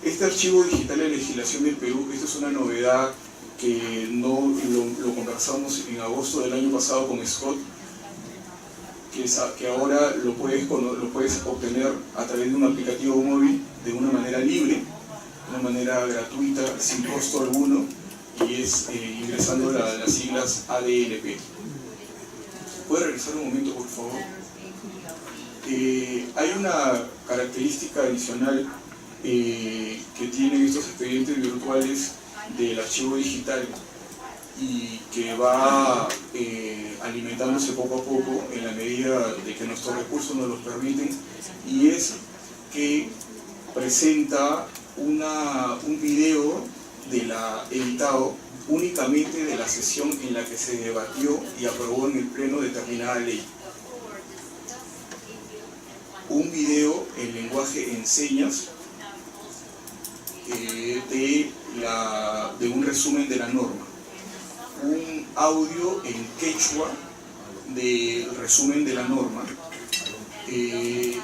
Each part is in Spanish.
Este archivo digital de legislación del Perú, esta es una novedad que no lo conversamos en agosto del año pasado con Scott, que ahora lo puedes obtener a través de un aplicativo móvil de una manera libre, de una manera gratuita, sin costo alguno, y es ingresando las siglas ADLP. ¿Puede regresar un momento, por favor? Hay una característica adicional que tienen estos expedientes virtuales del archivo digital y que va alimentándose poco a poco en la medida de que nuestros recursos nos los permiten, y es que presenta un video editado únicamente de la sesión en la que se debatió y aprobó en el Pleno determinada ley. Un video en lenguaje en señas de un resumen de la norma, un audio en quechua del resumen de la norma, y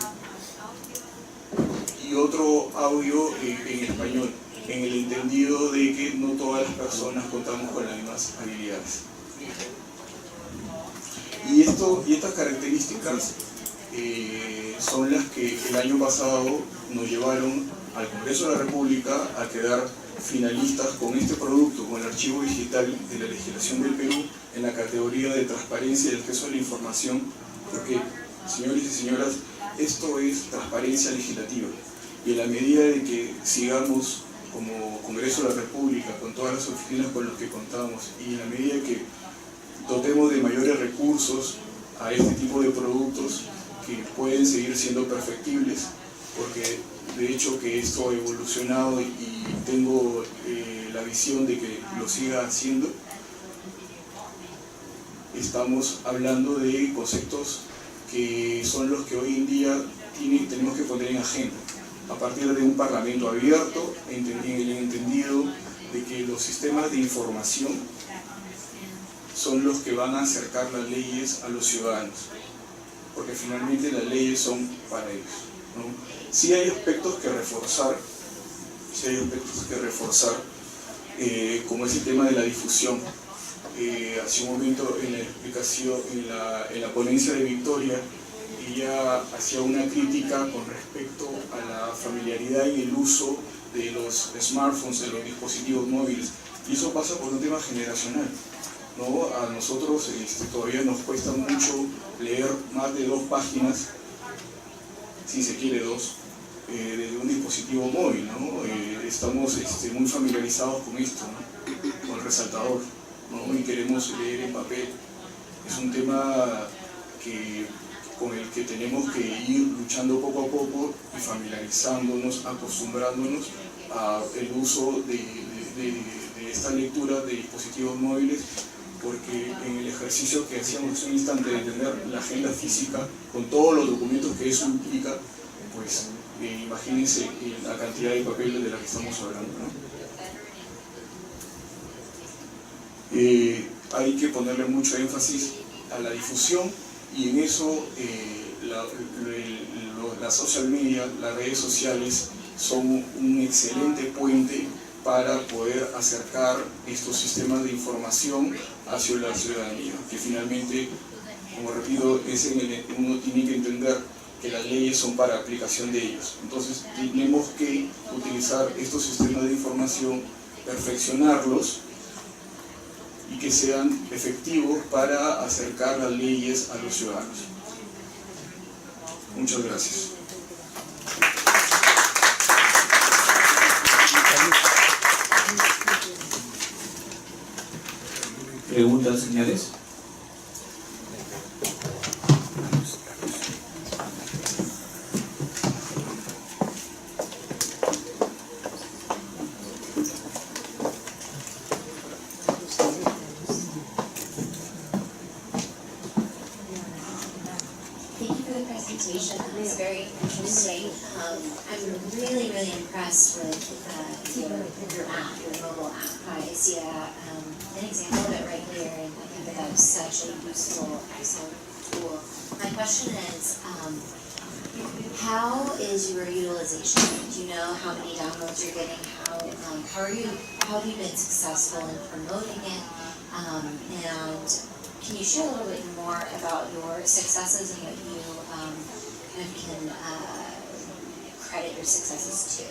otro audio en español, en el entendido de que no todas las personas contamos con las mismas habilidades. Y estas características son las que el año pasado nos llevaron al Congreso de la República a quedar finalistas con este producto, con el archivo digital de la legislación del Perú, en la categoría de transparencia y acceso a la información, porque, señores y señoras, esto es transparencia legislativa, y en la medida de que sigamos como Congreso de la República, con todas las oficinas con las que contamos, y en la medida que dotemos de mayores recursos a este tipo de productos que pueden seguir siendo perfectibles, porque de hecho que esto ha evolucionado y tengo la visión de que lo siga haciendo, estamos hablando de conceptos que son los que hoy en día tenemos que poner en agenda, a partir de un parlamento abierto, en el entendido de que los sistemas de información son los que van a acercar las leyes a los ciudadanos, porque finalmente las leyes son para ellos, ¿no? Sí hay aspectos que reforzar, como es el tema de la difusión. Hace un momento en la explicación, en la ponencia de Victoria, ella hacía una crítica con respecto a la familiaridad y el uso de los smartphones, de los dispositivos móviles, y eso pasa por un tema generacional, ¿no? A nosotros todavía nos cuesta mucho leer más de 2 páginas, si se quiere 2, de un dispositivo móvil, ¿no? Estamos muy familiarizados con esto, ¿no? Con el resaltador, ¿no? Y queremos leer en papel. Es un tema con el que tenemos que ir luchando poco a poco y familiarizándonos, acostumbrándonos al uso de esta lectura de dispositivos móviles, porque en el ejercicio que hacíamos hace un instante de tener la agenda física con todos los documentos que eso implica, pues imagínense la cantidad de papeles de la que estamos hablando, ¿no? Hay que ponerle mucho énfasis a la difusión, y en eso la social media, las redes sociales, son un excelente puente para poder acercar estos sistemas de información hacia la ciudadanía, que finalmente, como repito, uno tiene que entender que las leyes son para aplicación de ellos. Entonces tenemos que utilizar estos sistemas de información, perfeccionarlos y que sean efectivos para acercar las leyes a los ciudadanos. Muchas gracias. ¿Preguntas, señores? It's very interesting. I'm really impressed with your app, your mobile app. I see an example of it right here, and I think that is such a useful, excellent tool. My question is, how is your utilization? Do you know how many downloads you're getting? How have you been successful in promoting it? And can you share a little bit more about your successes and what you kind of can credit your successes to?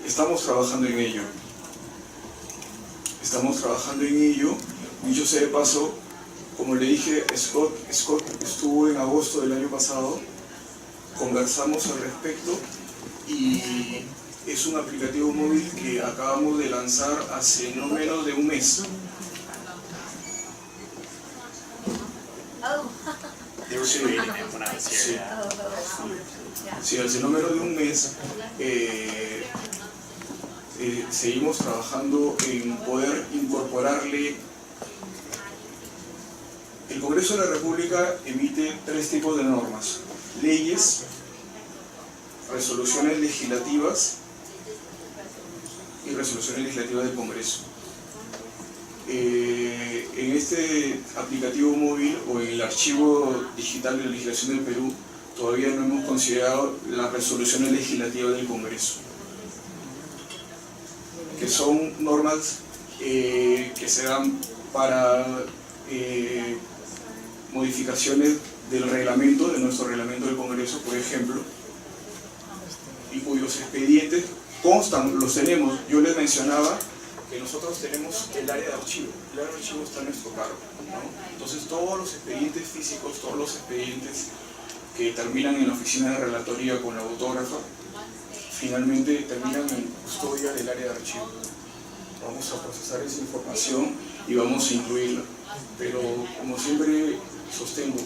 Estamos trabajando en ello. Dicho sea de paso, como le dije, Scott estuvo en agosto del año pasado, conversamos al respecto y es un aplicativo móvil que acabamos de lanzar hace no menos de un mes. They were creating it when I was here. Sí, hace no menos de un mes seguimos trabajando en poder incorporarle. El Congreso de la República emite 3 tipos de normas: leyes, resoluciones legislativas y resoluciones legislativas del Congreso. En este aplicativo móvil o en el archivo digital de la legislación del Perú todavía no hemos considerado las resoluciones legislativas del Congreso, que son normas que se dan para modificaciones del reglamento, de nuestro reglamento del Congreso, por ejemplo, y cuyos expedientes constan, los tenemos. Yo les mencionaba que nosotros tenemos el área de archivo. El área de archivo está a nuestro cargo, ¿no? Entonces todos los expedientes físicos, todos los expedientes que terminan en la oficina de relatoría con la autógrafa, finalmente terminan en custodia del área de archivo. Vamos a procesar esa información y vamos a incluirla. Pero como siempre sostengo,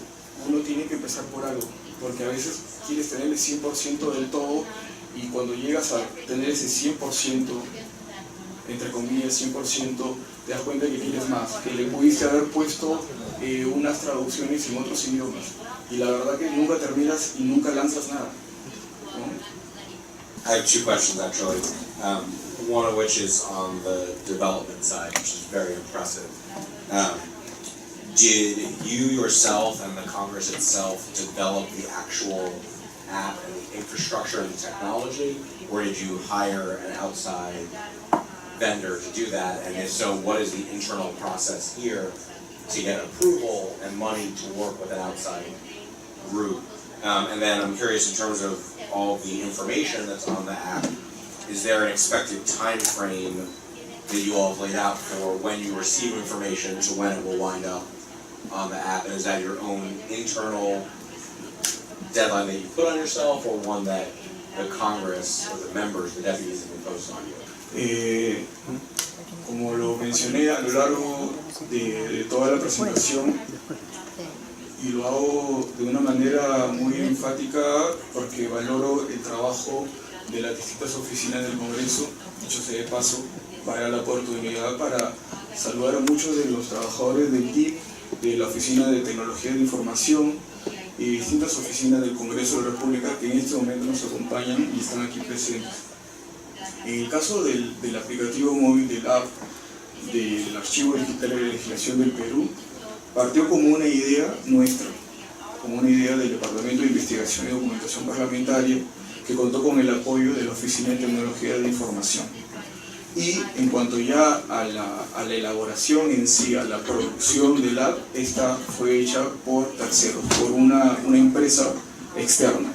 uno tiene que empezar por algo, porque a veces quieres tener el 100% del todo y cuando llegas a tener ese 100%, entre comillas 100%, te das cuenta que quieres más, que le pudiste haber puesto unas traducciones en otros idiomas y la verdad que nunca terminas y nunca lanzas nada, ¿no? I have 2 questions actually, one of which is on the development side, which is very impressive. Did you yourself and the Congress itself develop the actual app and the infrastructure and the technology, or did you hire an outside vendor to do that? And if so, what is the internal process here to get approval and money to work with an outside group? And then I'm curious in terms of all the information that's on the app, is there an expected time frame that you all have laid out for when you receive information to when it will wind up on the app? And is that your own internal deadline that you put on yourself, or one that the Congress or the members, the deputies, have imposed on you? Como lo mencioné a lo largo de toda la presentación, y lo hago de una manera muy enfática porque valoro el trabajo de las distintas oficinas del Congreso. Dicho sea de paso, para la oportunidad para saludar a muchos de los trabajadores del TIC, de la Oficina de Tecnología de Información y distintas oficinas del Congreso de la República que en este momento nos acompañan y están aquí presentes. En el caso del aplicativo móvil del app del Archivo Digital de la Legislación del Perú, partió como una idea nuestra, como una idea del Departamento de Investigación y Documentación Parlamentaria, que contó con el apoyo de la Oficina de Tecnología de Información. Y en cuanto ya a la elaboración en sí, a la producción del app, esta fue hecha por terceros, por una empresa externa.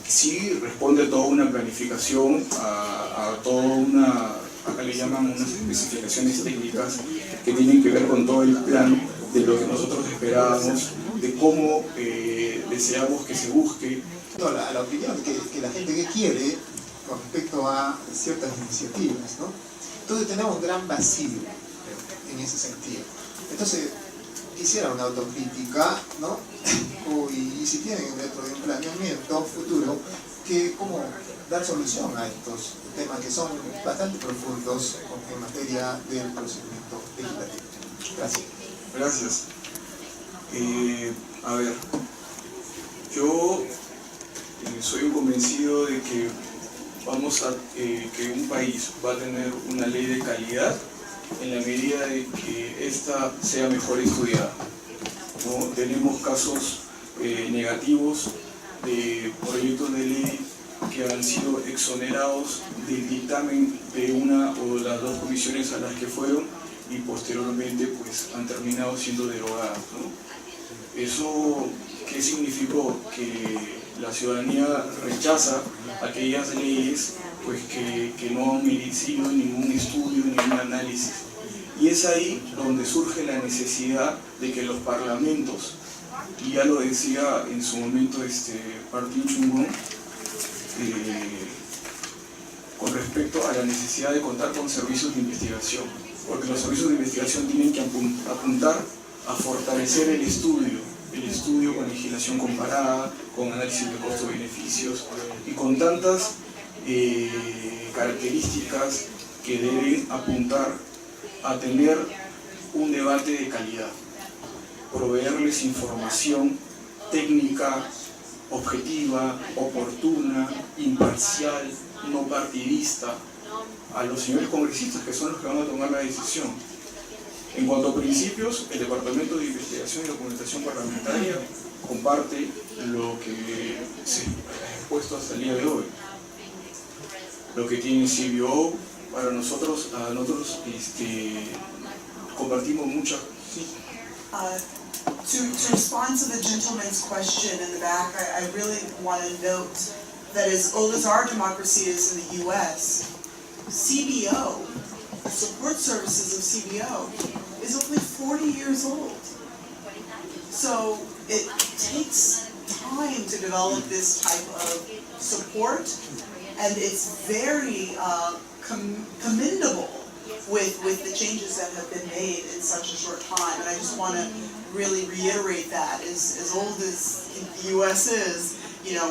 Sí responde a toda una planificación, a toda una, acá le llaman unas especificaciones técnicas que tienen que ver con todo el plan de lo que nosotros esperábamos, de cómo deseamos que se busque. La opinión que la gente quiere con respecto a ciertas iniciativas, ¿no? Entonces tenemos un gran vacío en ese sentido. Entonces quisiera una autocrítica, ¿no? Y si tienen dentro de un planeamiento futuro, que cómo dar solución a estos temas que son bastante profundos en materia del procedimiento legislativo. Gracias. Gracias. A ver, yo soy un convencido de que que un país va a tener una ley de calidad en la medida de que ésta sea mejor estudiada, ¿no? Tenemos casos negativos de proyectos de ley que han sido exonerados del dictamen de una o las dos comisiones a las que fueron y posteriormente pues han terminado siendo derogadas, ¿no? ¿Eso qué significó? Que la ciudadanía rechaza aquellas leyes pues que no han merecido ningún estudio, ningún análisis. Y es ahí donde surge la necesidad de que los parlamentos, y ya lo decía en su momento Martín Chungón, con respecto a la necesidad de contar con servicios de investigación, porque los servicios de investigación tienen que apuntar a fortalecer el estudio con legislación comparada, con análisis de costos-beneficios y con tantas características que deben apuntar a tener un debate de calidad, proveerles información técnica, objetiva, oportuna, imparcial, no partidista a los señores congresistas que son los que van a tomar la decisión. En cuanto a principios, el Departamento de Investigación y Documentación Parlamentaria comparte lo que se ha expuesto hasta el día de hoy. Lo que tiene CBO, para nosotros, compartimos muchas. Sí. To respond to the gentleman's question in the back, I really want to note that as old as our democracy is in the U.S., CBO, the support services of CBO, is only 40 years old. So it takes time to develop this type of support, and it's very commendable with the changes that have been made in such a short time. And I just want to really reiterate that. As old as the U.S. is,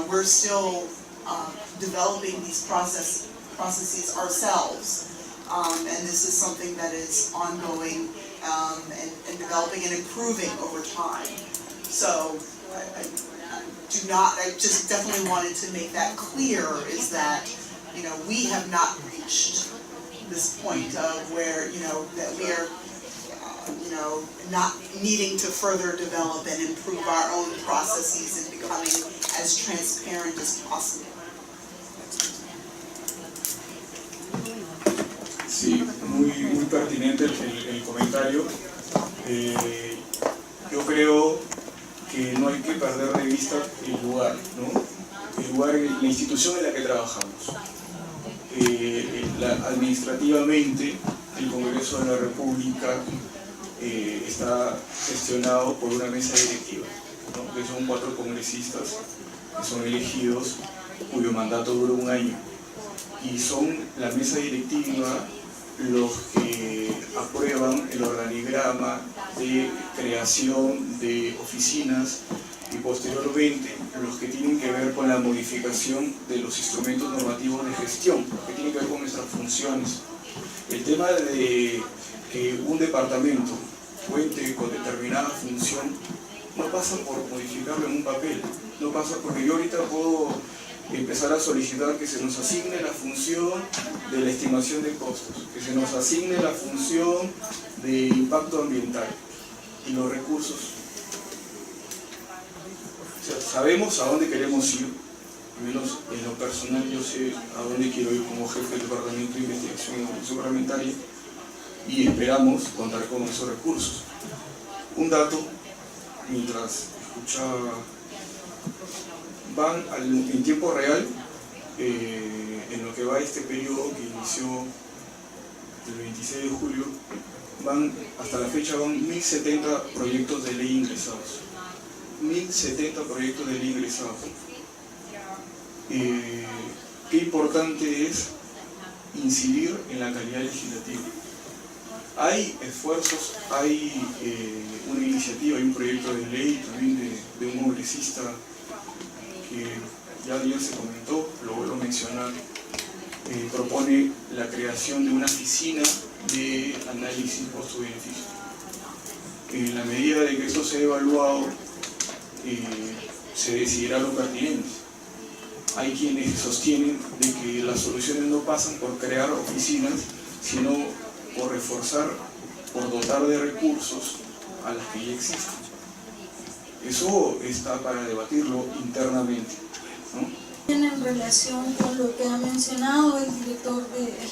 we're still developing these processes ourselves. And this is something that is ongoing and developing and improving over time. So I just definitely wanted to make that clear, is that, we have not reached this point of where, that we are, not needing to further develop and improve our own processes and becoming as transparent as possible. Sí, muy pertinente el comentario. Yo creo que no hay que perder de vista el lugar, ¿no? El lugar, la institución en la que trabajamos. Administrativamente, el Congreso de la República está gestionado por una mesa directiva, ¿no? Que son 4 congresistas que son elegidos, cuyo mandato dura 1 año. Y son la mesa directiva los que aprueban el organigrama de creación de oficinas y posteriormente los que tienen que ver con la modificación de los instrumentos normativos de gestión, que tienen que ver con nuestras funciones. El tema de que un departamento cuente con determinada función no pasa por modificarlo en un papel, no pasa porque yo ahorita puedo empezar a solicitar que se nos asigne la función de la estimación de costos, que se nos asigne la función de impacto ambiental y los recursos. O sea, sabemos a dónde queremos ir, al menos en lo personal yo sé a dónde quiero ir como jefe del Departamento de Investigación y Documentación Parlamentaria y esperamos contar con esos recursos. Un dato, mientras escuchaba, van en tiempo real, en lo que va este periodo que inició el 26 de julio, hasta la fecha van 1070 proyectos de ley ingresados. 1070 proyectos de ley ingresados. Qué importante es incidir en la calidad legislativa. Hay esfuerzos, hay una iniciativa, hay un proyecto de ley también de un congresista que ya se comentó, lo vuelvo a mencionar, propone la creación de una oficina de análisis costo-beneficio. En la medida de que eso sea evaluado, se decidirá lo pertinente. Hay quienes sostienen de que las soluciones no pasan por crear oficinas, sino por reforzar, por dotar de recursos a las que ya existen. Eso está para debatirlo internamente, ¿no? En relación con lo que ha mencionado el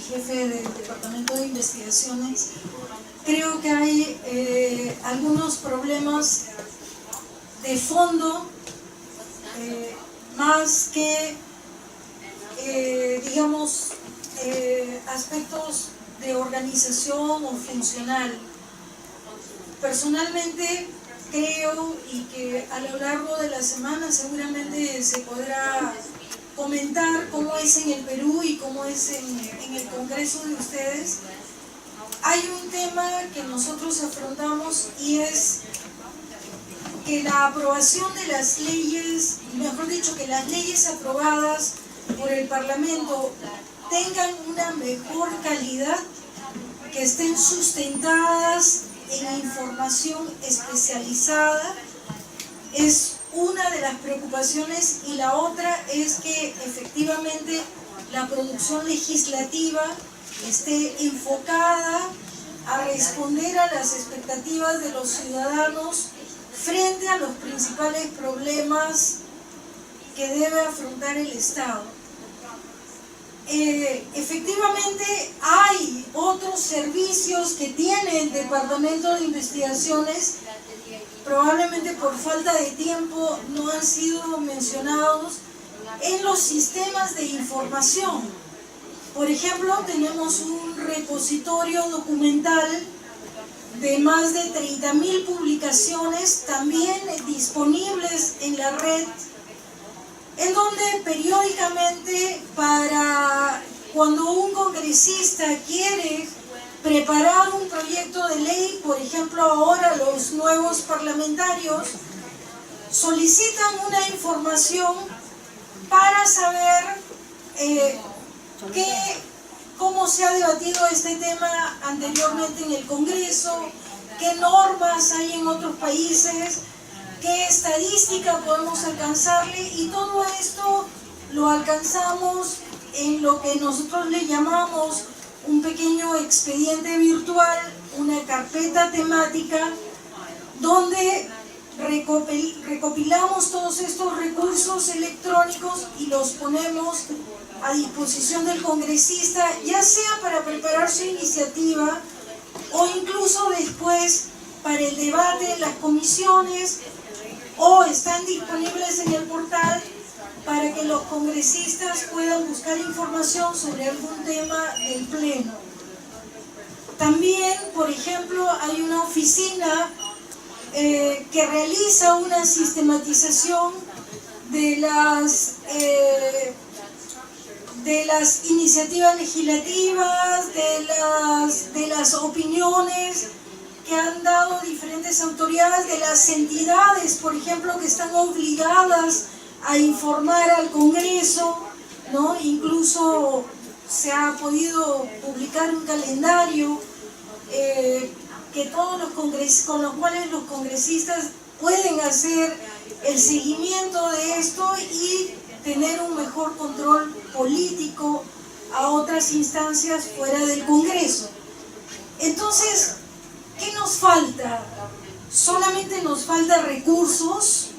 jefe del Departamento de Investigaciones, creo que hay algunos problemas de fondo, más que, digamos, aspectos de organización o funcional. Personalmente creo, y que a lo largo de la semana seguramente se podrá comentar cómo es en el Perú y cómo es en el Congreso de ustedes, hay un tema que nosotros afrontamos, y es que la aprobación de las leyes, mejor dicho, que las leyes aprobadas por el Parlamento tengan una mejor calidad, que estén sustentadas en información especializada, es una de las preocupaciones, y la otra es que efectivamente la producción legislativa esté enfocada a responder a las expectativas de los ciudadanos frente a los principales problemas que debe afrontar el Estado. Efectivamente hay otros servicios que tiene el Departamento de Investigaciones, probablemente por falta de tiempo no han sido mencionados, en los sistemas de información. Por ejemplo, tenemos un repositorio documental de más de 30.000 publicaciones, también disponibles en la red, en donde periódicamente, para cuando un congresista quiere preparar un proyecto de ley, por ejemplo ahora los nuevos parlamentarios solicitan una información para saber cómo se ha debatido este tema anteriormente en el Congreso, qué normas hay en otros países, qué estadística podemos alcanzarle, y todo esto lo alcanzamos en lo que nosotros le llamamos un pequeño expediente virtual, una carpeta temática, donde recopilamos todos estos recursos electrónicos y los ponemos a disposición del congresista, ya sea para preparar su iniciativa o incluso después para el debate en las comisiones, o están disponibles en el portal para que los congresistas puedan buscar información sobre algún tema del Pleno. También, por ejemplo, hay una oficina que realiza una sistematización de las iniciativas legislativas, de las opiniones que han dado diferentes autoridades, de las entidades, por ejemplo, que están obligadas a informar al Congreso, ¿no? Incluso se ha podido publicar un calendario que todos con los cuales los congresistas pueden hacer el seguimiento de esto y tener un mejor control político a otras instancias fuera del Congreso. Entonces, ¿qué nos falta? ¿Solamente nos falta recursos?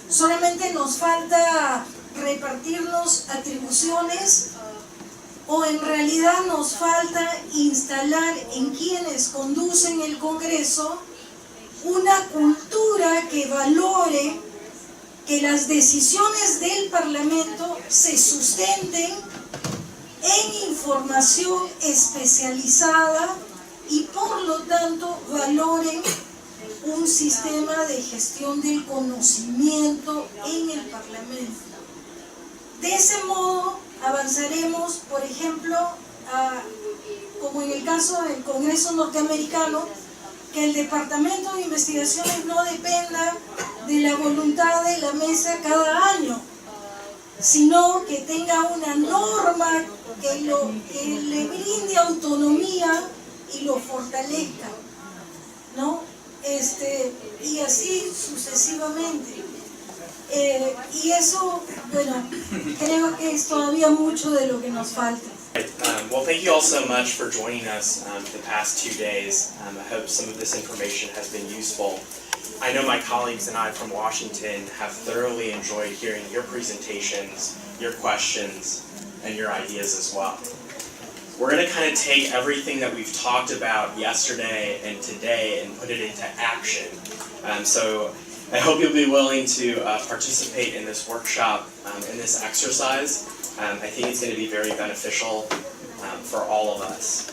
¿Solamente nos falta repartirnos atribuciones? ¿O en realidad nos falta instalar en quienes conducen el Congreso una cultura que valore que las decisiones del Parlamento se sustenten en información especializada y por lo tanto valoren un sistema de gestión del conocimiento en el Parlamento? De ese modo avanzaremos, por ejemplo, como en el caso del Congreso norteamericano, que el Departamento de Investigaciones no dependa de la voluntad de la mesa cada año, sino que tenga una norma que le brinde autonomía y lo fortalezca, ¿no? Y así sucesivamente. Y eso, bueno, creo que es todavía mucho de lo que nos falta. Well, thank you all so much for joining us the past 2 days. I hope some of this information has been useful. I know my colleagues and I from Washington have thoroughly enjoyed hearing your presentations, your questions, and your ideas as well. We're going to kind of take everything that we've talked about yesterday and today and put it into action. So I hope you'll be willing to participate in this workshop, in this exercise. I think it's going to be very beneficial for all of us.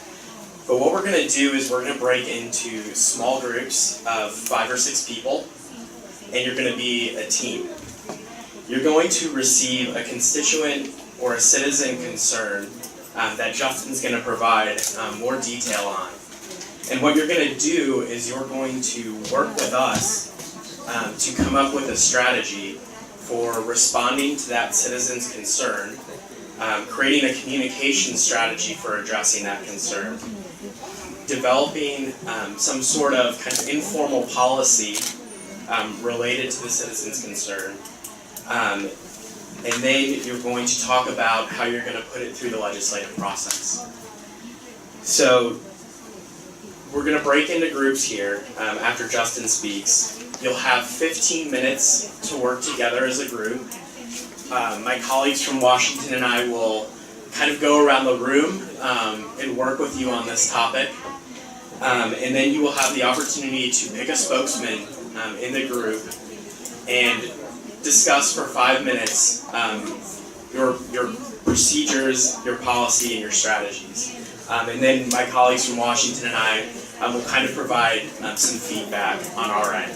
But what we're going to do is we're going to break into small groups of 5 or 6 people, and you're going to be a team. You're going to receive a constituent or a citizen concern that Justin's going to provide more detail on. And what you're going to do is you're going to work with us to come up with a strategy for responding to that citizen's concern, creating a communication strategy for addressing that concern, developing some sort of kind of informal policy related to the citizen's concern, and then you're going to talk about how you're going to put it through the legislative process. So we're going to break into groups here after Justin speaks. You'll have 15 minutes to work together as a group. My colleagues from Washington and I will kind of go around the room and work with you on this topic. And then you will have the opportunity to pick a spokesman in the group and discuss for 5 minutes your procedures, your policy, and your strategies. And then my colleagues from Washington and I will kind of provide some feedback on our end.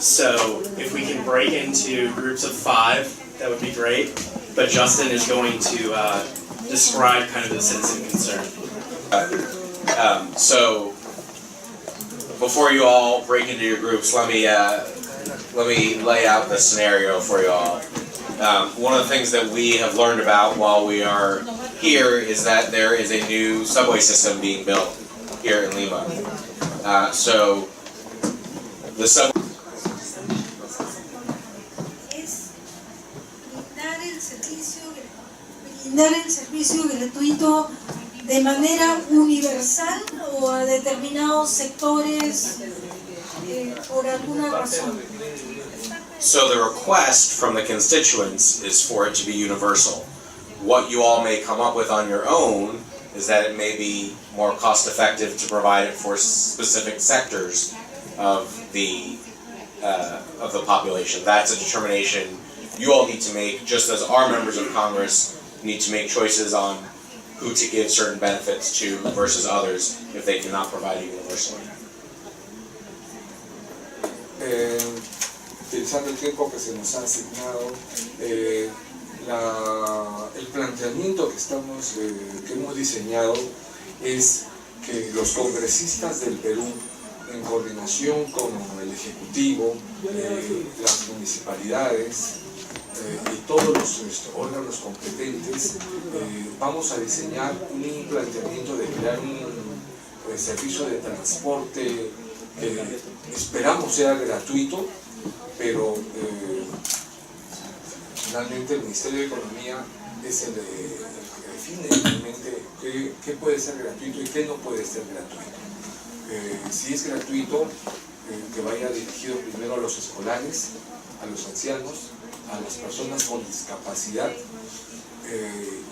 So if we can break into groups of 5, that would be great. But Justin is going to describe kind of the citizen concern. So before you all break into your groups, let me lay out the scenario for you all. One of the things that we have learned about while we are here is that there is a new subway system being built here in Lima. So the subway brindar el servicio gratuito de manera universal o a determinados sectores por alguna razón. So the request from the constituents is for it to be universal. What you all may come up with on your own is that it may be more cost effective to provide it for specific sectors of the population. That's a determination you all need to make, just as our members of Congress need to make choices on who to give certain benefits to versus others if they cannot provide it universally. Utilizando el tiempo que se nos ha asignado, el planteamiento que hemos diseñado es que los congresistas del Perú, en coordinación con el Ejecutivo, las municipalidades y todos los órganos competentes, vamos a diseñar un planteamiento de crear un servicio de transporte que esperamos sea gratuito, pero finalmente el Ministerio de Economía es el que define finalmente qué puede ser gratuito y qué no puede ser gratuito. Si es gratuito, que vaya dirigido primero a los escolares, a los ancianos, a las personas con discapacidad,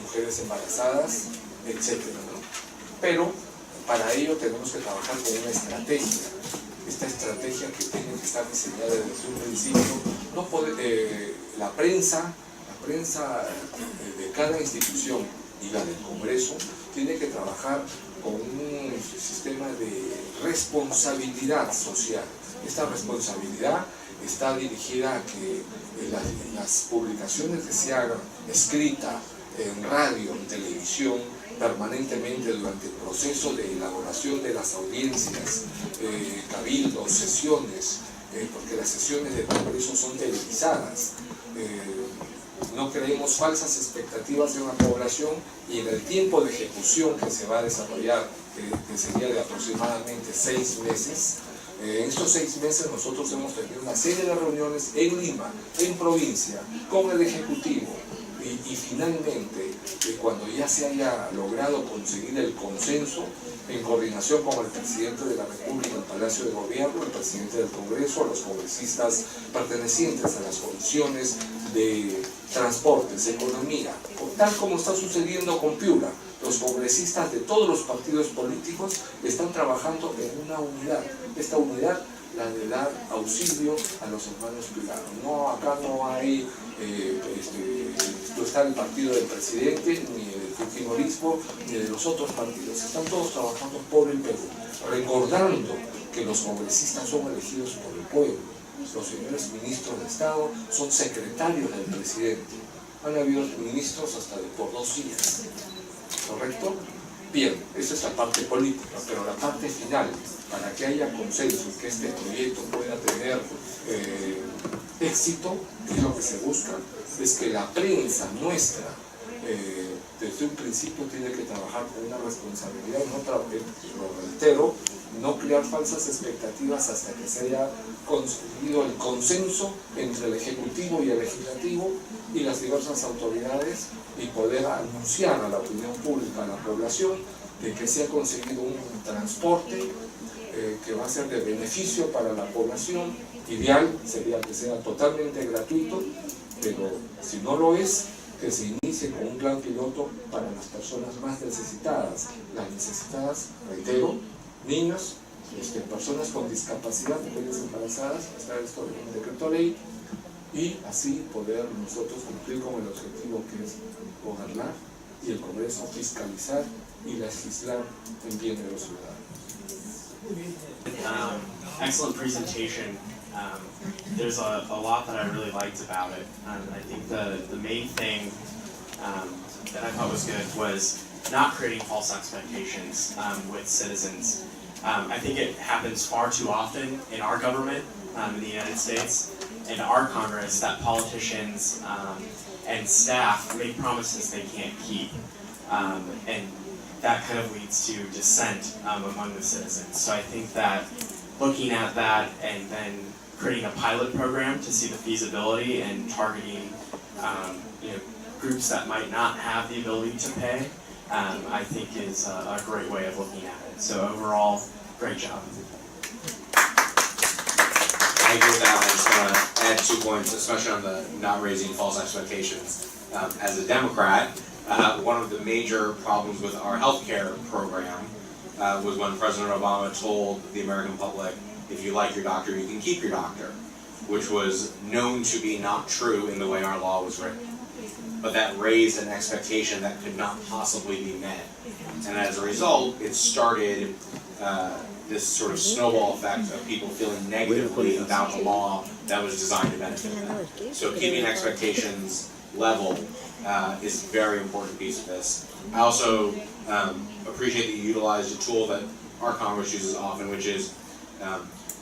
mujeres embarazadas, etc. ¿no? Pero para ello tenemos que trabajar con una estrategia. Esta estrategia que tiene que estar diseñada desde un principio. No puede, la prensa de cada institución y la del Congreso tiene que trabajar con un sistema de responsabilidad social. Esta responsabilidad está dirigida a que las publicaciones que se hagan, escrita, en radio, en televisión, permanentemente durante el proceso de elaboración de las audiencias, cabildos, sesiones, porque las sesiones del Congreso son televisadas. No creemos falsas expectativas de una población y en el tiempo de ejecución que se va a desarrollar, que sería de aproximadamente 6 meses, en estos 6 meses nosotros hemos tenido una serie de reuniones en Lima, en provincia, con el Ejecutivo Y finalmente, cuando ya se haya logrado conseguir el consenso, en coordinación con el presidente de la República, el Palacio de Gobierno, el presidente del Congreso, los congresistas pertenecientes a las comisiones de transportes, economía, tal como está sucediendo con Piura, los congresistas de todos los partidos políticos están trabajando en una unidad. Esta unidad, la de dar auxilio a los hermanos piuranos. No, acá no hay, no está el partido del presidente, ni del fujimorismo, ni de los otros partidos. Están todos trabajando por el Perú, recordando que los congresistas son elegidos por el pueblo. Los señores ministros de Estado son secretarios del presidente. Han habido ministros hasta por 2 días. ¿Correcto? Bien, esa es la parte política, pero la parte final, para que haya consenso y que este proyecto pueda tener éxito, que es lo que se busca, es que la prensa nuestra, desde un principio tiene que trabajar con una responsabilidad, lo reitero, no crear falsas expectativas hasta que se haya conseguido el consenso entre el Ejecutivo y el Legislativo y las diversas autoridades y poder anunciar a la opinión pública, a la población, de que se ha conseguido un transporte que va a ser de beneficio para la población. Ideal sería que sea totalmente gratuito, pero si no lo es, que se inicie con un plan piloto para las personas más necesitadas. Las necesitadas, reitero, niños, personas con discapacidad, mujeres embarazadas, está esto en un decreto ley, y así poder nosotros cumplir con el objetivo que es gobernar y el Congreso fiscalizar y legislar en bien de los ciudadanos. Excellent presentation. There's a lot that I really liked about it. I think the main thing that I thought was good was not creating false expectations with citizens. I think it happens far too often in our government, in the United States, in our Congress, that politicians and staff make promises they can't keep. And that kind of leads to dissent among the citizens. So I think that looking at that and then creating a pilot program to see the feasibility and targeting groups that might not have the ability to pay, I think is a great way of looking at it. So overall, great job. I agree with that. I just want to add 2 points, especially on the not raising false expectations. As a Democrat, one of the major problems with our healthcare program was when President Obama told the American public, if you like your doctor, you can keep your doctor, which was known to be not true in the way our law was written. But that raised an expectation that could not possibly be met. And as a result, it started this sort of snowball effect of people feeling negatively about the law that was designed to benefit them. So keeping expectations level is a very important piece of this. I also appreciate that you utilized a tool that our Congress uses often, which is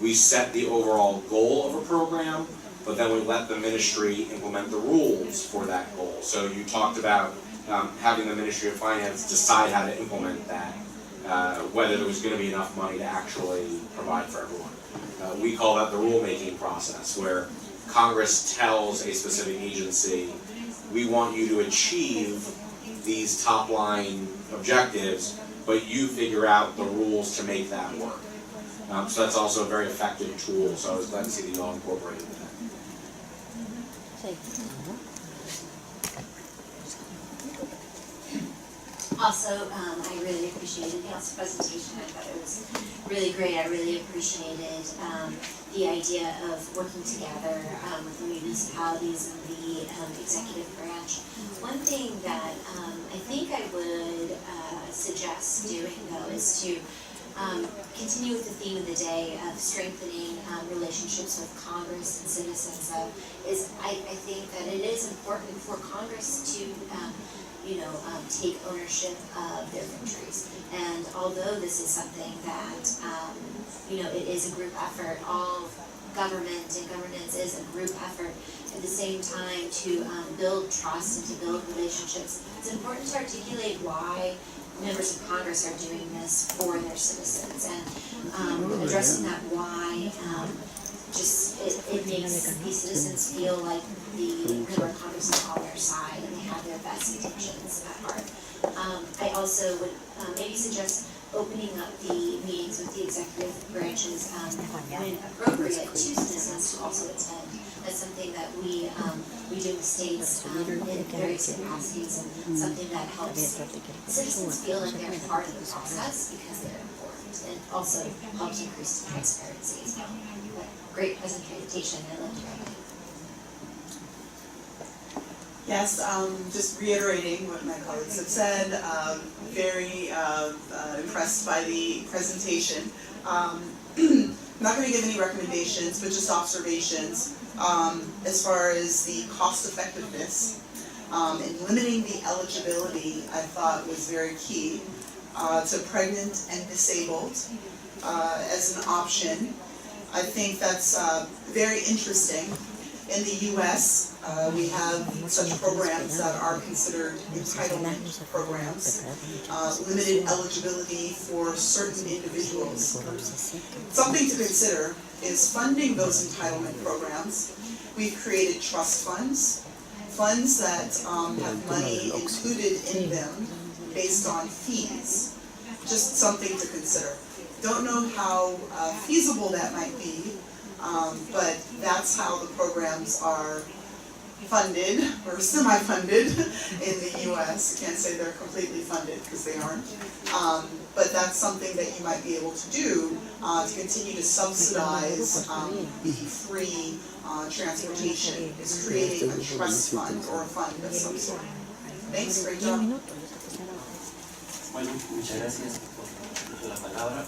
we set the overall goal of a program, but then we let the ministry implement the rules for that goal. So you talked about having the Ministry of Finance decide how to implement that, whether there was going to be enough money to actually provide for everyone. We call that the rulemaking process, where Congress tells a specific agency, we want you to achieve these top-line objectives, but you figure out the rules to make that work. So that's also a very effective tool, so I was glad to see that you all incorporated that. Also, I really appreciated Gail's presentation. I thought it was really great. I really appreciated the idea of working together with the municipalities and the executive branch. One thing that I think I would suggest doing, though, is to continue with the theme of the day of strengthening relationships with Congress and citizens. I think that it is important for Congress to take ownership of their victories. And although this is something that, it is a group effort, all government and governance is a group effort, at the same time to build trust and to build relationships, it's important to articulate why members of Congress are doing this for their citizens and addressing that why it makes these citizens feel like the member of Congress is on their side and they have their best intentions at heart. I also would maybe suggest opening up the meetings with the executive branches when appropriate to citizens to also attend. That's something that we do in the States in various capacities, and something that helps citizens feel like they're part of the process because they're informed, and also helps increase transparency as well. But great presentation, I loved your idea. Yes, just reiterating what my colleagues have said, very impressed by the presentation. I'm not going to give any recommendations, but just observations as far as the cost effectiveness and limiting the eligibility. I thought was very key to pregnant and disabled as an option. I think that's very interesting. In the U.S., we have such programs that are considered entitlement programs, limited eligibility for certain individuals. Something to consider is funding those entitlement programs. We've created trust funds, funds that have money included in them based on fees. Just something to consider. Don't know how feasible that might be. But that's how the programs are funded, or semi-funded, in the U.S. Can't say they're completely funded, because they aren't. But that's something that you might be able to do to continue to subsidize the free transportation, is creating a trust fund or a fund of some sort. Thanks, great job. Bueno, muchas gracias por la palabra.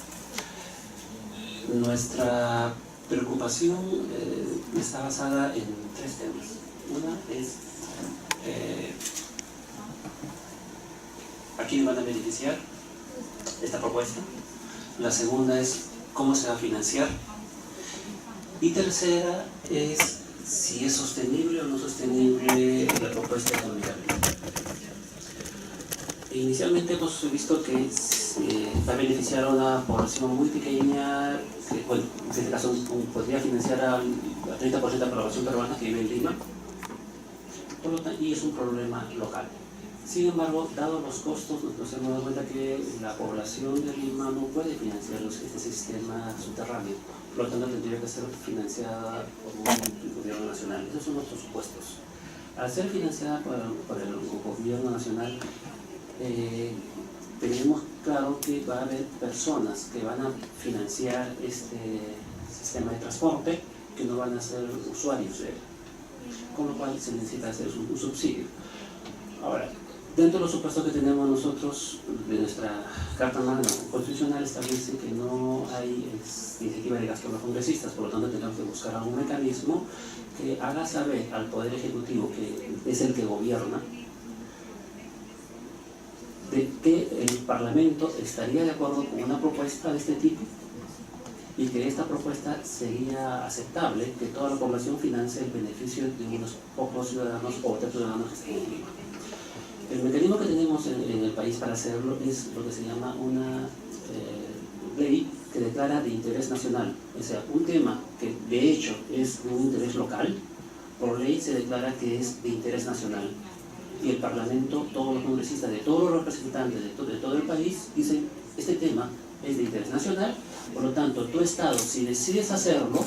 Nuestra preocupación está basada en tres temas. Una es a quién van a beneficiar esta propuesta. La segunda es cómo se va a financiar. Y tercera es si es sostenible o no sostenible la propuesta económicamente. Inicialmente hemos visto que va a beneficiar a una población muy pequeña, que bueno, en este caso podría financiar a 30% de la población peruana que vive en Lima, por lo tanto, y es un problema local. Sin embargo, dado los costos, nos hemos dado cuenta que la población de Lima no puede financiar este sistema subterráneo, por lo tanto tendría que ser financiada por un gobierno nacional. Esos son nuestros supuestos. Al ser financiada por el gobierno nacional, tenemos claro que va a haber personas que van a financiar este sistema de transporte que no van a ser usuarios de él, con lo cual se necesita hacer un subsidio. Ahora, dentro de los supuestos que tenemos nosotros, de nuestra Carta Magna Constitucional establece que no hay iniciativa de gasto de los congresistas, por lo tanto tenemos que buscar algún mecanismo que haga saber al Poder Ejecutivo, que es el que gobierna, de que el Parlamento estaría de acuerdo con una propuesta de este tipo y que esta propuesta sería aceptable, que toda la población financie el beneficio de unos pocos ciudadanos o de ciudadanos que estén en Lima. El mecanismo que tenemos en el país para hacerlo es lo que se llama una ley que declara de interés nacional, o sea, un tema que de hecho es de un interés local, por ley se declara que es de interés nacional. Y el Parlamento, todos los congresistas, de todos los representantes de todo el país, dicen, este tema es de interés nacional, por lo tanto, tu Estado, si decides hacerlo,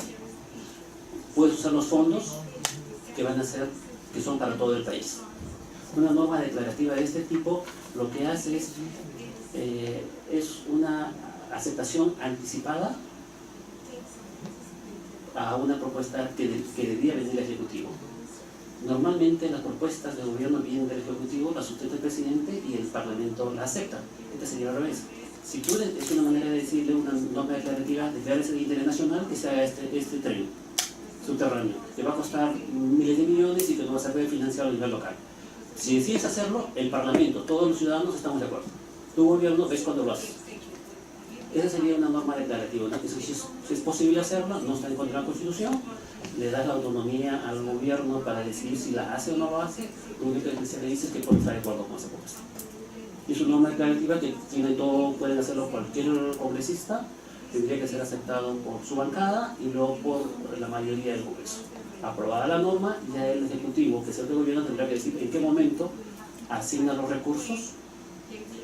puedes usar los fondos que son para todo el país. Una norma declarativa de este tipo lo que hace es una aceptación anticipada a una propuesta que debía venir del Ejecutivo. Normalmente las propuestas del gobierno vienen del Ejecutivo, las sustenta el presidente y el Parlamento la acepta. Este sería al revés. Si tú es una manera de decirle una norma declarativa, declarar ese interés nacional, que se haga este tren subterráneo, que va a costar miles de millones y que no va a ser financiado a nivel local. Si decides hacerlo, el Parlamento, todos los ciudadanos estamos de acuerdo. Tu gobierno ves cuando lo haces. Esa sería una norma declarativa, ¿no? Si es posible hacerlo, no está en contra de la Constitución, le da la autonomía al gobierno para decidir si la hace o no lo hace, lo único que se le dice es que puede estar de acuerdo con esa propuesta. Es una norma declarativa que tiene todo, pueden hacerlo cualquier congresista, tendría que ser aceptado por su bancada y luego por la mayoría del Congreso. Aprobada la norma, ya el Ejecutivo, que es el de gobierno, tendrá que decir en qué momento asigna los recursos,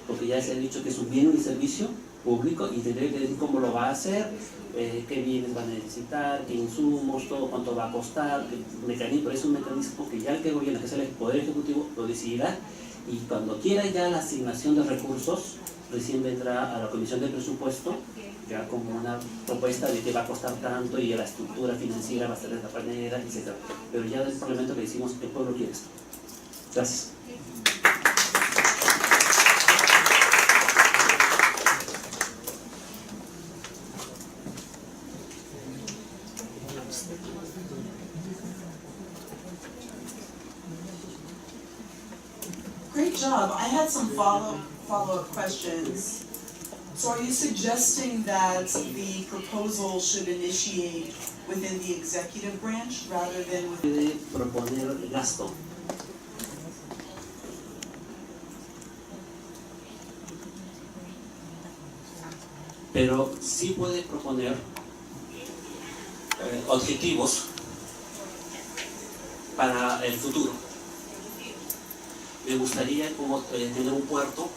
porque ya se ha dicho que es un bien y servicio público y tendría que decir cómo lo va a hacer, qué bienes va a necesitar, qué insumos, todo cuánto va a costar, qué mecanismo. Es un mecanismo que ya el que gobierna, que es el Poder Ejecutivo, lo decidirá, y cuando quiera ya la asignación de recursos, recién vendrá a la Comisión de Presupuesto, ya como una propuesta de que va a costar tanto y la estructura financiera va a ser de esta manera, etc. Pero ya del Parlamento le decimos, el pueblo quiere esto. Gracias. Great job. I had some follow-up questions. So are you suggesting that the proposal should initiate within the executive branch rather than within? Puede proponer gasto. Pero sí puede proponer objetivos para el futuro. Me gustaría tener un puerto,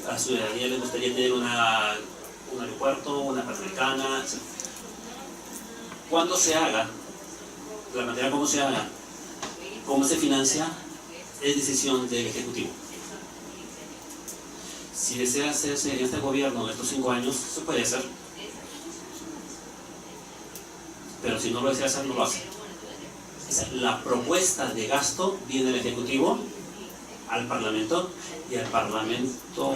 a la ciudadanía le gustaría tener un aeropuerto, una panamericana, etc. Cuando se haga, la manera como se haga, cómo se financia, es decisión del Ejecutivo. Si desea hacerse en este gobierno en estos 5 años, se puede hacer. Pero si no lo desea hacer, no lo hace. La propuesta de gasto viene del Ejecutivo al Parlamento, y el Parlamento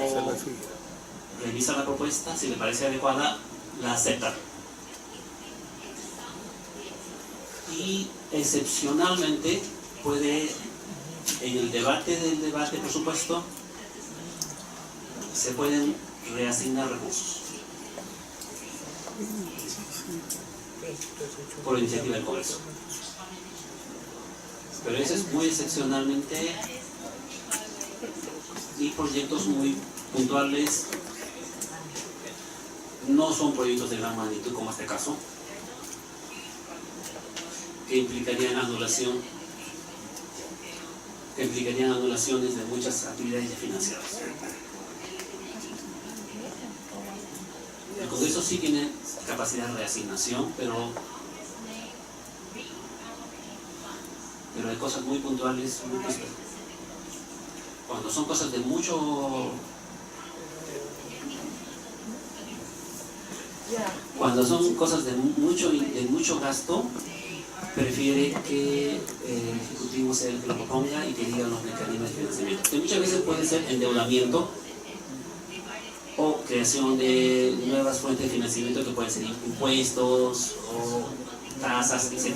revisa la propuesta, si le parece adecuada, la acepta. Y excepcionalmente puede, en el debate presupuesto, se pueden reasignar recursos por iniciativa del Congreso. Pero eso es muy excepcionalmente, y proyectos muy puntuales, no son proyectos de gran magnitud como este caso, que implicarían angulaciones de muchas actividades financiadas. El Congreso sí tiene capacidad de reasignación, pero hay cosas muy puntuales, muy específicas. Cuando son cosas de mucho gasto, prefiere que el Ejecutivo sea el que lo proponga y que diga los mecanismos de financiamiento. Que muchas veces puede ser endeudamiento o creación de nuevas fuentes de financiamiento, que pueden ser impuestos o tasas, etc.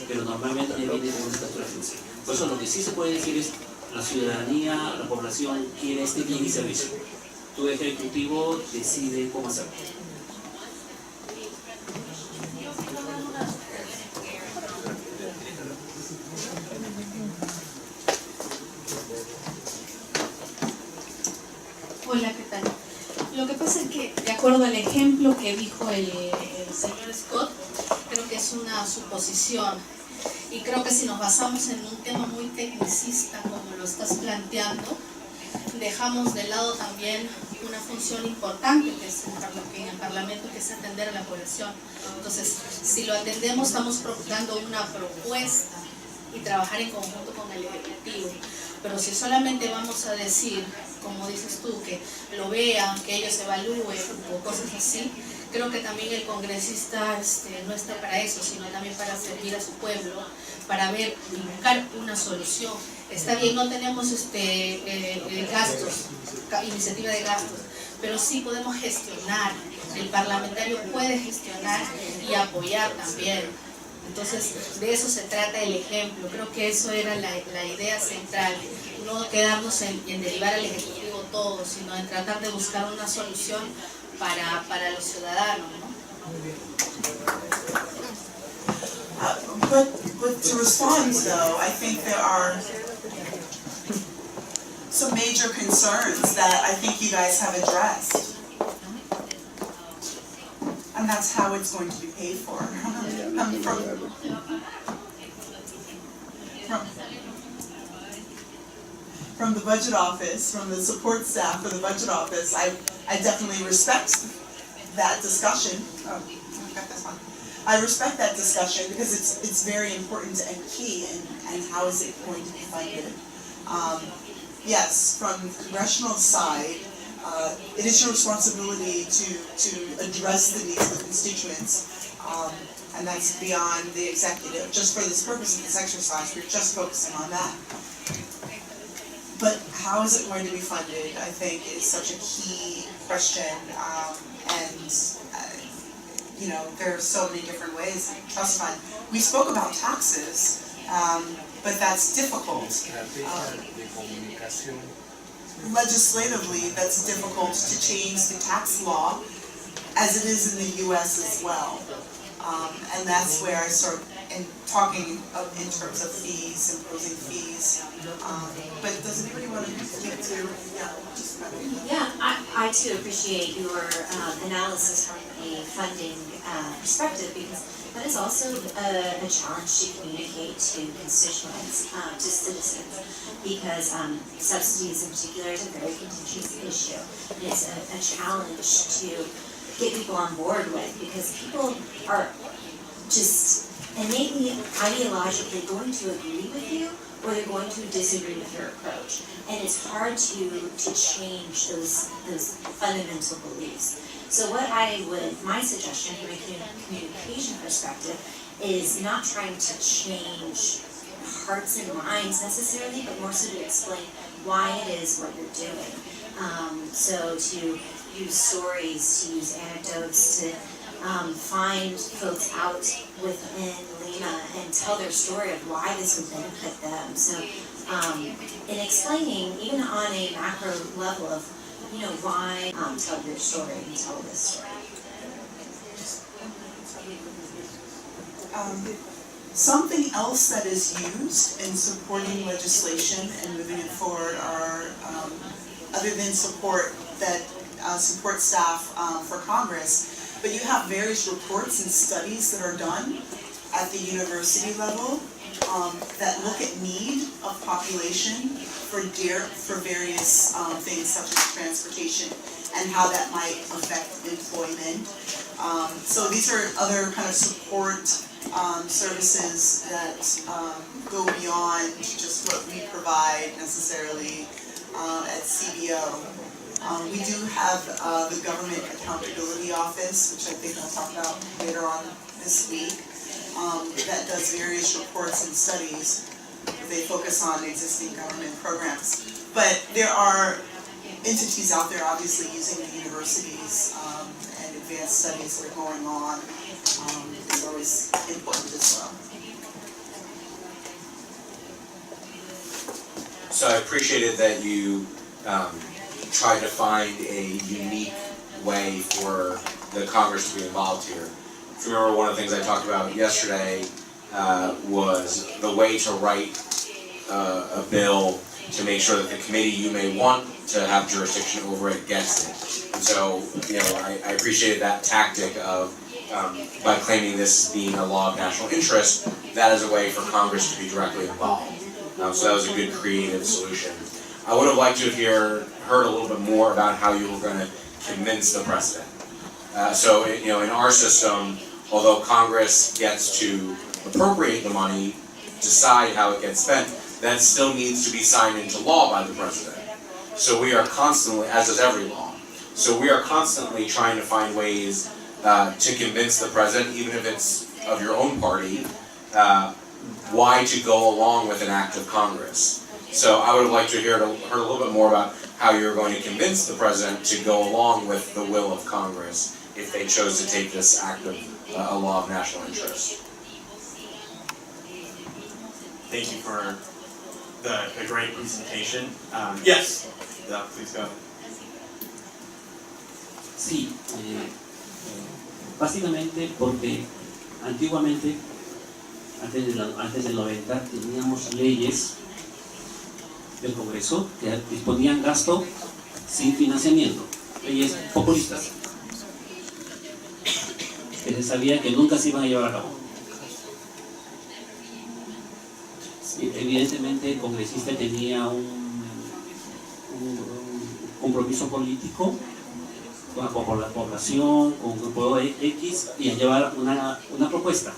Pero normalmente ya viene con una estructura financiera. Por eso lo que sí se puede decir es: la ciudadanía, la población quiere este bien y servicio. Tu Ejecutivo decide cómo hacerlo. Hola, ¿qué tal? Lo que pasa es que, de acuerdo al ejemplo que dijo el señor Scott, creo que es una suposición. Y creo que si nos basamos en un tema muy tecnicista, como lo estás planteando, dejamos de lado también una función importante que es en el Parlamento, que es atender a la población. Entonces, si lo atendemos, estamos dando una propuesta y trabajar en conjunto con el Ejecutivo. Pero si solamente vamos a decir, como dices tú, que lo vean, que ellos evalúen o cosas así, creo que también el congresista no está para eso, sino también para servir a su pueblo, para ver y buscar una solución. Está bien, no tenemos iniciativa de gastos, pero sí podemos gestionar. El parlamentario puede gestionar y apoyar también. Entonces, de eso se trata el ejemplo. Creo que eso era la idea central. No quedarnos en derivar al Ejecutivo todo, sino en tratar de buscar una solución para los ciudadanos, ¿no? But to respond though, I think there are some major concerns that I think you guys have addressed. and that's how it's going to be paid for. From the budget office, from the support staff for the budget office, I definitely respect that discussion. Oh, I've got this one. I respect that discussion because it's very important and key, and how is it going to be funded? Yes, from the congressional side, it is your responsibility to address the needs of the constituents, and that's beyond the executive. Just for this purpose of this exercise, we're just focusing on that. But how is it going to be funded, I think, is such a key question, and you know, there are so many different ways. Trust fund. We spoke about taxes, but that's difficult. Legislatively, that's difficult to change the tax law, as it is in the U.S. as well. And that's where I start talking in terms of fees, imposing fees. But does anybody want to speak to? Yeah, I too appreciate your analysis from a funding perspective, because that is also a challenge to communicate to constituents, to citizens, because subsidies in particular is a very contentious issue. And it's a challenge to get people on board with, because people are just innately, ideologically going to agree with you, or they're going to disagree with your approach. And it's hard to change those fundamental beliefs. So my suggestion from a communication perspective is not trying to change hearts and minds necessarily, but more so to explain why it is what you're doing. So to use stories, to use anecdotes, to find folks out within Lima and tell their story of why this would benefit them. So in explaining, even on a macro level of, you know, why tell your story and tell this story. Something else that is used in supporting legislation and moving it forward are, other than support staff for Congress, but you have various reports and studies that are done at the university level that look at need of population for various things such as transportation and how that might affect employment. So these are other kind of support services that go beyond just what we provide necessarily at CBO. We do have the Government Accountability Office, which I think I'll talk about later on this week, that does various reports and studies. They focus on existing government programs. But there are entities out there obviously using the universities and advanced studies that are going on. It's always important as well. So I appreciated that you tried to find a unique way for the Congress to be involved here. If you remember, one of the things I talked about yesterday was the way to write a bill to make sure that the committee you may want to have jurisdiction over it gets it. And so, you know, I appreciated that tactic of, by claiming this as being a law of national interest, that is a way for Congress to be directly involved. So that was a good creative solution. I would have liked to have heard a little bit more about how you were going to convince the president. So, you know, in our system, although Congress gets to appropriate the money, decide how it gets spent, that still needs to be signed into law by the president. So we are constantly, as does every law, so we are constantly trying to find ways to convince the president, even if it's of your own party, why to go along with an act of Congress. So I would have liked to heard a little bit more about how you're going to convince the president to go along with the will of Congress if they chose to take this act of a law of national interest. Thank you for a great presentation. Yes, please go. Sí, básicamente porque antiguamente, antes del 90, teníamos leyes del Congreso que disponían gasto sin financiamiento, leyes populistas. que se sabía que nunca se iban a llevar a cabo. Evidentemente el congresista tenía un compromiso político con la población, con el pueblo X, y a llevar una propuesta.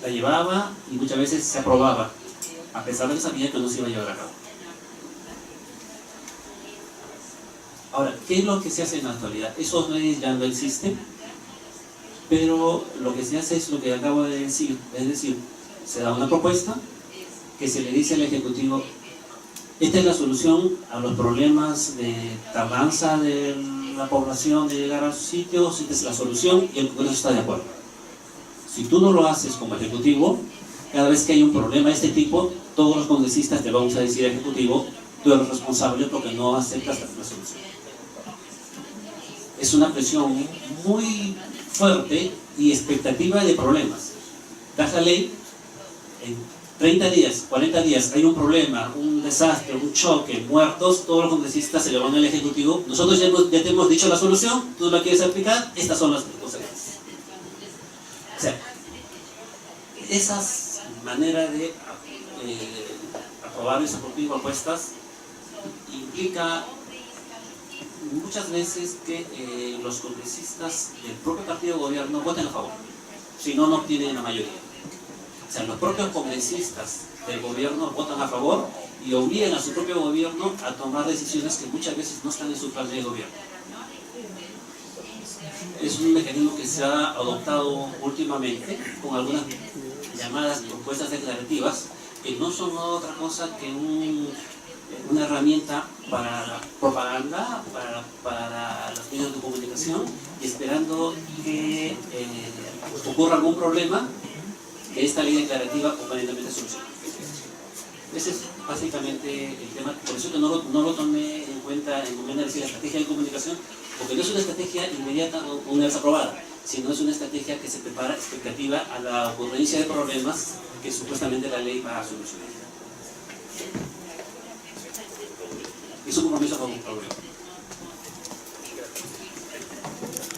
La llevaba y muchas veces se aprobaba, a pesar de que sabía que no se iba a llevar a cabo. Ahora, ¿qué es lo que se hace en la actualidad? Esos medios ya no existen, pero lo que se hace es lo que acabo de decir, es decir, se da una propuesta que se le dice al Ejecutivo: esta es la solución a los problemas de tardanza de la población de llegar a sus sitios, esta es la solución, y el Congreso está de acuerdo. Si tú no lo haces como Ejecutivo, cada vez que hay un problema de este tipo, todos los congresistas te vamos a decir al Ejecutivo: tú eres responsable porque no aceptas la solución. Es una presión muy fuerte y expectativa de problemas. Das la ley, en 30 días, 40 días, hay un problema, un desastre, un choque, muertos, todos los congresistas se le van al Ejecutivo: nosotros ya te hemos dicho la solución, tú la quieres aplicar, estas son las consecuencias. O sea, esa manera de aprobar esas propuestas implica muchas veces que los congresistas del propio partido de gobierno voten a favor, si no, no obtienen la mayoría. O sea, los propios congresistas del gobierno votan a favor y obligan a su propio gobierno a tomar decisiones que muchas veces no están en su plan de gobierno. Es un mecanismo que se ha adoptado últimamente con algunas llamadas propuestas declarativas, que no son otra cosa que una herramienta para la propaganda, para los medios de comunicación, y esperando que ocurra algún problema que esta ley declarativa aparentemente solucione. Ese es básicamente el tema, por eso que no lo tomé en cuenta en momento de decir la estrategia de comunicación, porque no es una estrategia inmediata una vez aprobada, sino es una estrategia que se prepara expectativa a la ocurrencia de problemas que supuestamente la ley va a solucionar. Es un compromiso con un problema.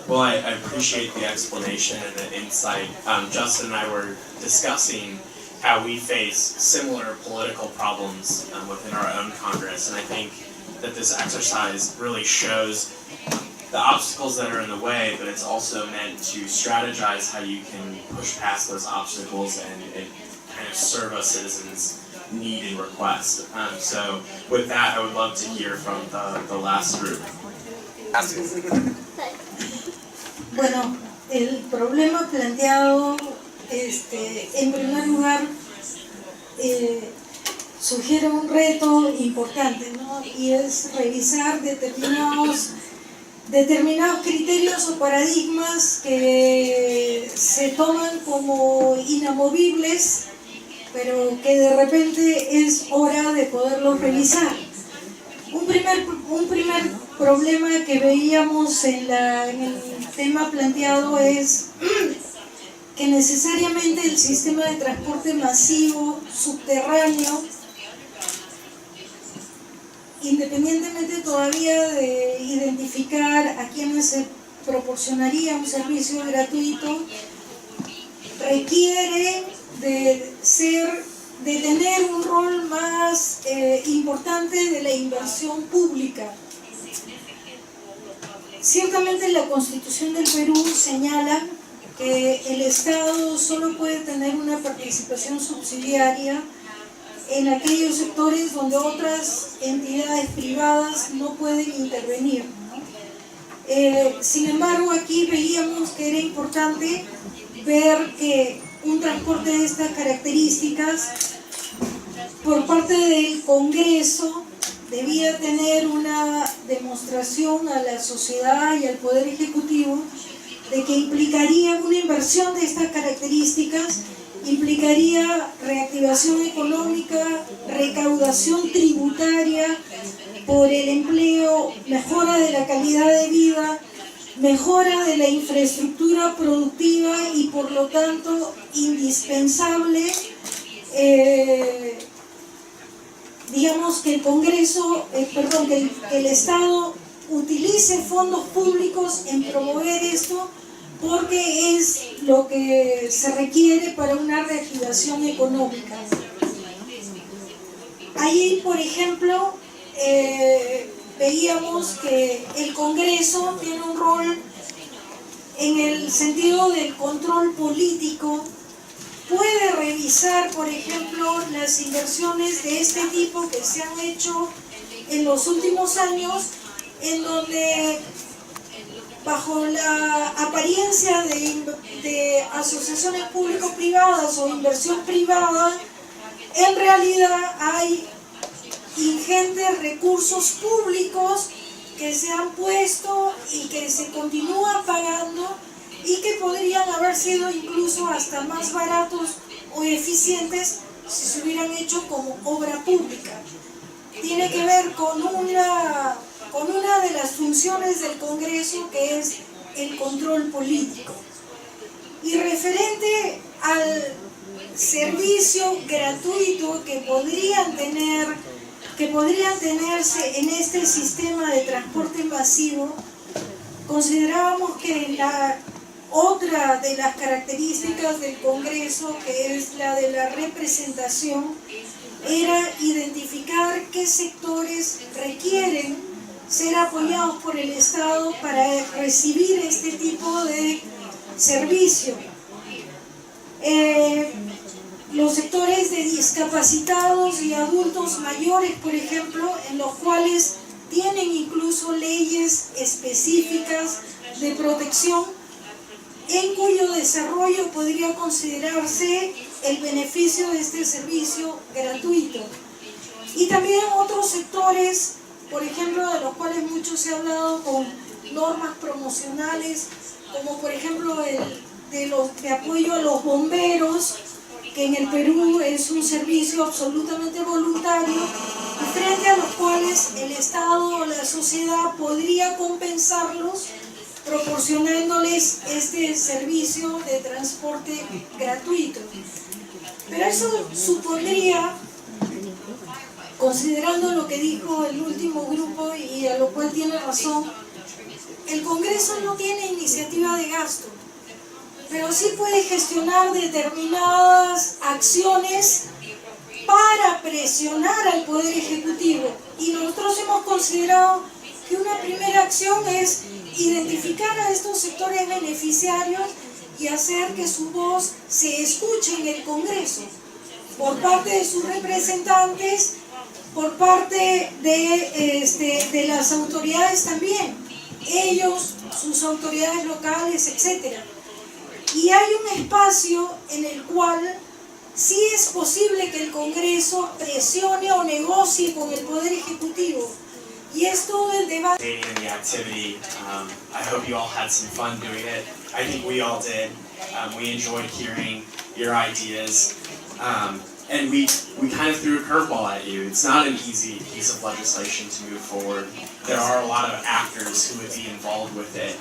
Well, I appreciate the explanation and the insight. Justin and I were discussing how we face similar political problems within our own Congress, and I think that this exercise really shows the obstacles that are in the way, but it's also meant to strategize how you can push past those obstacles and kind of serve a citizen's need and request. So with that, I would love to hear from the last group. Bueno, el problema planteado, en primer lugar, sugiere un reto importante, ¿no? Y es revisar determinados criterios o paradigmas que se toman como inamovibles, pero que de repente es hora de poderlos revisar. Un primer problema que veíamos en el tema planteado es que necesariamente el sistema de transporte masivo subterráneo, independientemente todavía de identificar a quienes se proporcionaría un servicio gratuito, requiere de tener un rol más importante de la inversión pública. Ciertamente la Constitución del Perú señala que el Estado solo puede tener una participación subsidiaria en aquellos sectores donde otras entidades privadas no pueden intervenir, ¿no? Sin embargo, aquí veíamos que era importante ver que un transporte de estas características por parte del Congreso debía tener una demostración a la sociedad y al Poder Ejecutivo de que implicaría una inversión de estas características, implicaría reactivación económica, recaudación tributaria por el empleo, mejora de la calidad de vida, mejora de la infraestructura productiva y por lo tanto indispensable, digamos que el Congreso, que el Estado utilice fondos públicos en promover esto porque es lo que se requiere para una reactivación económica. Allí, por ejemplo, veíamos que el Congreso tiene un rol en el sentido del control político. Puede revisar, por ejemplo, las inversiones de este tipo que se han hecho en los últimos años, en donde bajo la apariencia de asociaciones público-privadas o inversión privada, en realidad hay ingentes recursos públicos que se han puesto y que se continúan pagando y que podrían haber sido incluso hasta más baratos o eficientes si se hubieran hecho como obra pública. Tiene que ver con una de las funciones del Congreso, que es el control político. Y referente al servicio gratuito que podrían tenerse en este sistema de transporte masivo, considerábamos que otra de las características del Congreso, que es la de la representación, era identificar qué sectores requieren ser apoyados por el Estado para recibir este tipo de servicio. Los sectores de discapacitados y adultos mayores, por ejemplo, en los cuales tienen incluso leyes específicas de protección, en cuyo desarrollo podría considerarse el beneficio de este servicio gratuito. Y también otros sectores, por ejemplo, de los cuales mucho se ha hablado con normas promocionales, como por ejemplo de apoyo a los bomberos, que en el Perú es un servicio absolutamente voluntario, y frente a los cuales el Estado o la sociedad podría compensarlos proporcionándoles este servicio de transporte gratuito. Pero eso supondría, considerando lo que dijo el último grupo y a lo cual tiene razón, el Congreso no tiene iniciativa de gasto, pero sí puede gestionar determinadas acciones para presionar al Poder Ejecutivo. Y nosotros hemos considerado que una primera acción es identificar a estos sectores beneficiarios y hacer que su voz se escuche en el Congreso, por parte de sus representantes, por parte de las autoridades también, ellos, sus autoridades locales, etc. Y hay un espacio en el cual sí es posible que el Congreso presione o negocie con el Poder Ejecutivo. Y es todo el debate. In the activity, I hope you all had some fun doing it. I think we all did. We enjoyed hearing your ideas. And we kind of threw a curveball at you. It's not an easy piece of legislation to move forward. There are a lot of actors who would be involved with it.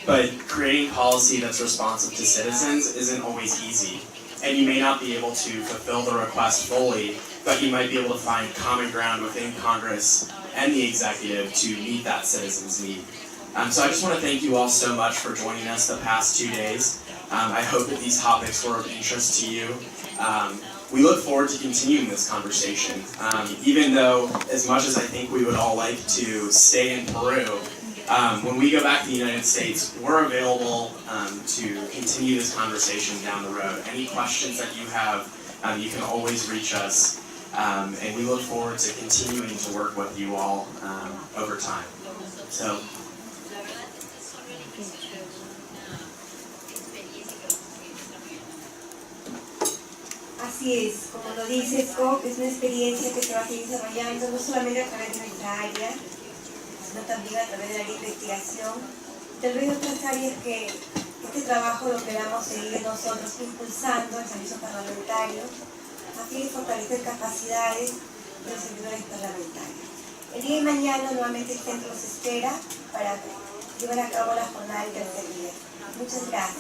But creating policy that's responsive to citizens isn't always easy. And you may not be able to fulfill the request fully, but you might be able to find common ground within Congress and the executive to meet that citizen's need. So I just want to thank you all so much for joining us the past 2 days. I hope that these topics were of interest to you. We look forward to continuing this conversation. Even though, as much as I think we would all like to stay in Peru, when we go back to the United States, we're available to continue this conversation down the road. Any questions that you have, you can always reach us. And we look forward to continuing to work with you all over time. So. Así es, como lo dice Scott, es una experiencia que se va a seguir desarrollando no solamente a través de nuestra área, sino también a través de la investigación, tal vez otras áreas que este trabajo lo queramos seguir nosotros impulsando el servicio parlamentario, a fin de fortalecer capacidades de los servidores parlamentarios. El día de mañana nuevamente el centro los espera para llevar a cabo la jornada interservidas. Muchas gracias.